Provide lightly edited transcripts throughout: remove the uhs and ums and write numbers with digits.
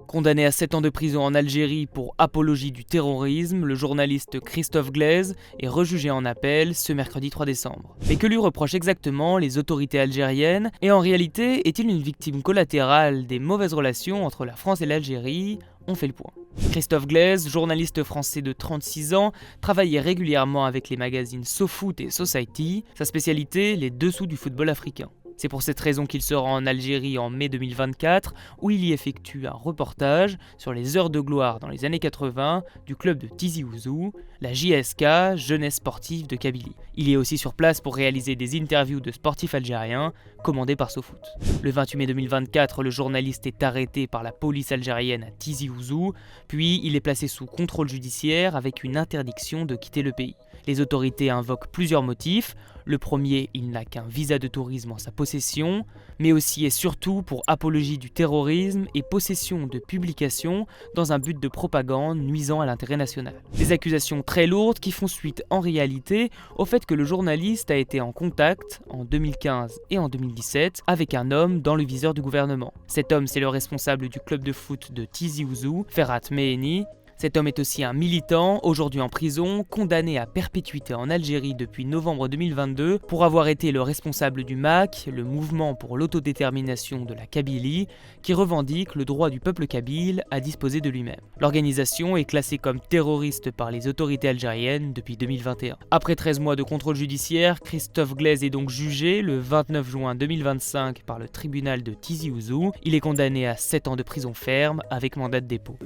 Condamné à 7 ans de prison en Algérie pour apologie du terrorisme, le journaliste Christophe Glaise est rejugé en appel ce mercredi 3 décembre. Mais que lui reprochent exactement les autorités algériennes? Et en réalité, est-il une victime collatérale des mauvaises relations entre la France et l'Algérie? On fait le point. Christophe Glaise, journaliste français de 36 ans, travaillait régulièrement avec les magazines SoFoot et Society, sa spécialité, les dessous du football africain. C'est pour cette raison qu'il se rend en Algérie en mai 2024, où il y effectue un reportage sur les heures de gloire dans les années 80 du club de Tizi Ouzou, la JSK, Jeunesse Sportive de Kabylie. Il est aussi sur place pour réaliser des interviews de sportifs algériens, commandées par SoFoot. Le 28 mai 2024, le journaliste est arrêté par la police algérienne à Tizi Ouzou, puis il est placé sous contrôle judiciaire avec une interdiction de quitter le pays. Les autorités invoquent plusieurs motifs. Le premier, il n'a qu'un visa de tourisme en sa possession, mais aussi et surtout pour apologie du terrorisme et possession de publications dans un but de propagande nuisant à l'intérêt national. Des accusations très lourdes qui font suite en réalité au fait que le journaliste a été en contact en 2015 et en 2017 avec un homme dans le viseur du gouvernement. Cet homme, c'est le responsable du club de foot de Tizi Ouzou, Ferhat Meheni. Cet homme est aussi un militant, aujourd'hui en prison, condamné à perpétuité en Algérie depuis novembre 2022 pour avoir été le responsable du MAK, le mouvement pour l'autodétermination de la Kabylie, qui revendique le droit du peuple kabyle à disposer de lui-même. L'organisation est classée comme terroriste par les autorités algériennes depuis 2021. Après 13 mois de contrôle judiciaire, Christophe Glaise est donc jugé le 29 juin 2025 par le tribunal de Tizi Ouzou. Il est condamné à 7 ans de prison ferme avec mandat de dépôt.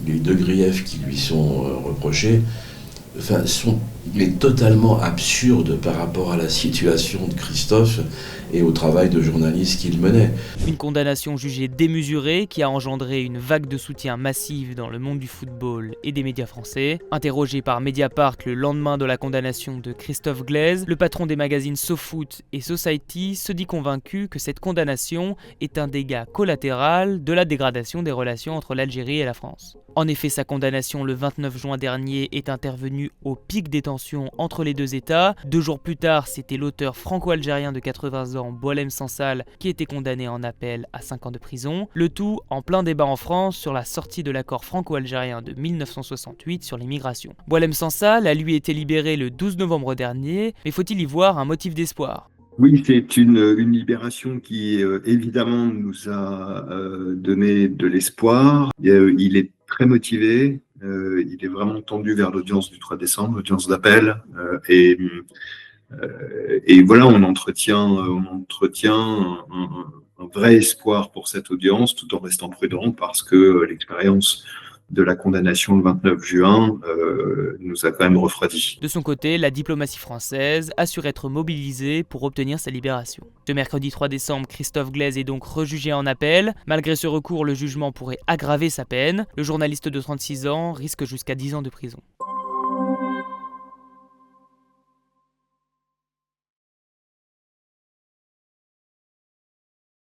Les deux griefs qui lui sont reprochés il est totalement absurde par rapport à la situation de Christophe et au travail de journaliste qu'il menait. Une condamnation jugée démesurée qui a engendré une vague de soutien massive dans le monde du football et des médias français. Interrogé par Mediapart le lendemain de la condamnation de Christophe Glaise, le patron des magazines SoFoot et Society se dit convaincu que cette condamnation est un dégât collatéral de la dégradation des relations entre l'Algérie et la France. En effet, sa condamnation le 29 juin dernier est intervenue au pic des tensions entre les deux États. 2 jours plus tard, c'était l'auteur franco-algérien de 80 ans, Boualem Sansal, qui était condamné en appel à 5 ans de prison. Le tout en plein débat en France sur la sortie de l'accord franco-algérien de 1968 sur l'immigration. Boualem Sansal a lui été libéré le 12 novembre dernier, mais faut-il y voir un motif d'espoir ? Oui, c'est une libération qui, évidemment, nous a donné de l'espoir. Il est très motivé, il est vraiment tendu vers l'audience du 3 décembre, l'audience d'appel. Et voilà, on entretient un vrai espoir pour cette audience, tout en restant prudent, parce que l'expérience de la condamnation le 29 juin nous a quand même refroidi. De son côté, la diplomatie française assure être mobilisée pour obtenir sa libération. Ce mercredi 3 décembre, Christophe Glaise est donc rejugé en appel. Malgré ce recours, le jugement pourrait aggraver sa peine. Le journaliste de 36 ans risque jusqu'à 10 ans de prison.